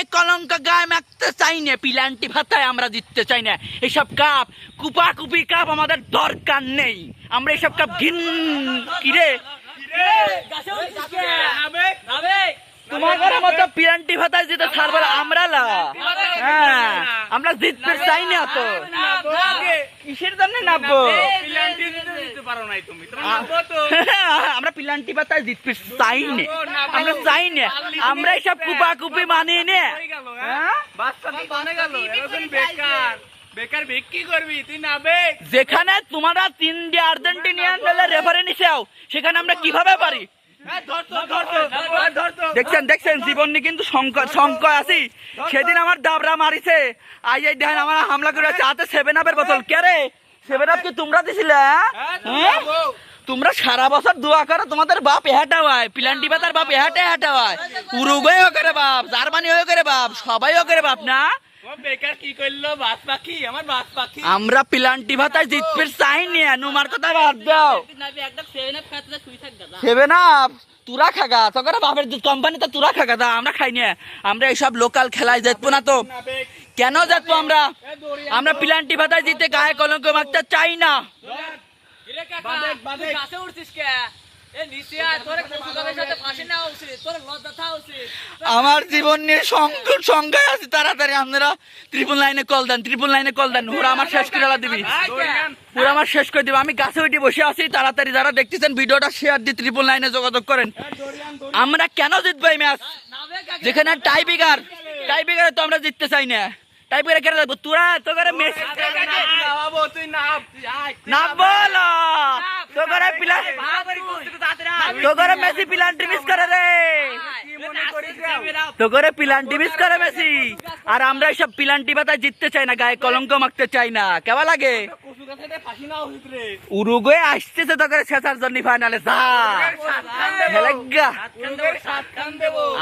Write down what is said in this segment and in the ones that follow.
লাইনে কলঙ্ক গায়ে মাখতে চাই না, পিলান্টি ভাতায় আমরা জিততে চাই না। এসব কাপ কুপাকুপি কাপ আমাদের দরকার নেই। আমরা এসব কাপ কিরে তোমাদের মতো পিলান্টি ভাতায় যেতে ছাড়বার আমরা লা। হ্যাঁ, আমরা জিততে চাই না তো কিসের জন্য নামবো? আমরা পিলান্টি ভাতায় জিততে চাই না, আমরা চাই না। আমরা এসব কুপাকুপি মানিয়ে নে। যেখানে তোমরা 3 দিয়ে আর্জেন্টিনিয়ান দলের রেফারি নিছেও, সেখানে আমরা কিভাবে পারি? দেখছেন জীবন নিয়ে কিন্তু সংকয় আছি। সেদিন আমার দাবরা মারিছে, আজ এই দেখেন আমার হামলা করে হাতে 7 আপের বোতল। কে রে 7 আপ কি তোমরা দিছিলে? তোমরা সারা বছর দোয়া করো তোমাদের বাপ এহাটা হয়, পিলান্টি ভাতার বাপ এহাটা হয়, উরুগুয়ে করে বাপ, জার্মানি হয়ে করে বাপ, সবাই করে বাপ না। আমরা পিলান্টি ভাতায় জিততে চাই না, নুমার কথা বাদ দাও। 7 আপ তোরা খাগা, তোর বাপের কোম্পানিতে তোরা খাগা, দা আমরা খাই না। আমরা এইসব লোকাল খেলায় জিতবো না তো কেন জিতবো? আমরা পিলান্টি ভাতায় জিতে গায়ে কলঙ্ক মাখতে চাই না। আমার জীবন নিয়ে সংখ্যায় আছে। তাড়াতাড়ি আপনারা ট্রিপল লাইনে কল দেন, ওরা আমার শেষ করে দিবি, পুরো আমার শেষ করে দিবি। আমি গাছে উঠে বসে আছি, তাড়াতাড়ি যারা দেখতেছেন ভিডিওটা শেয়ার দিয়ে ট্রিপল লাইনে যোগাযোগ করেন। আমরা কেন জিতবো এই ম্যাচ? যেখানে টাই ব্রেকারে তো আমরা জিততে চাই না। টাই ব্রেকারে কেন যাবো? তোরা তো করে মেসি না বলো তোগরে মেসি পিলান্টি মিস করে রে, তোগরে পিলান্টি মিস করে মেসি। আর আমরা এইসব পিলান্টি ভাতায় জিততে চাই না, গায়ে কলঙ্ক মাখতে চাই না। কেমন লাগে? উরুগুয়ে আসতেছে তোগরে শেষার জন্য ফাইনালে।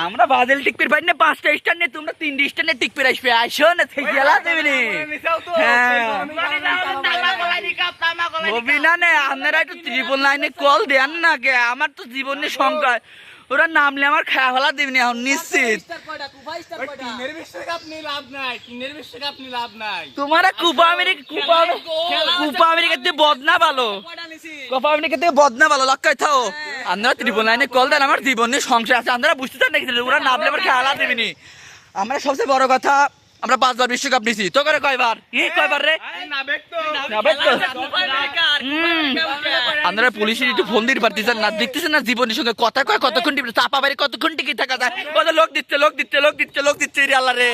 আমরা বাজেল টিকপির পাই না, 5টা স্টার নিয়ে তোমরা 3 স্টার নিয়ে টিকপির আসবে। আইসো না খেলা দেবেনি। আপনারা একটু ট্রিপল লাইনে কল দেন না কে? আমার তো জীবনের সংখ্যায় ওরা নামলে আমার খায়া ফেলা দিবনি এখন নিশ্চিত। তোমারা কোপা আমেরিকাতে বদনা ভালো, কোপা আমেরিকাতে বদনা ভালো লক্ষ্য থাও। আপনারা ট্রিপল লাইনে কল দেন, আমার জীবনের সংশয় আছে। আপনারা বুঝতে চান নাকি ওরা নামলে আমার খেলা দিবনি? আমরা সবচেয়ে বড় কথা আমরা 5 বার বিশ্বকাপ নিছি, তো করে কয়বার রে? আপনারা পুলিশের একটু ফোন দিতে পারতেছেন না, দেখতেছেন না জীবনের সঙ্গে কথা কয় কতক্ষণ চাপা বাড়ি কতক্ষণ টিকে থাকা যায়। লোক দিচ্ছে আল্লাহ রে।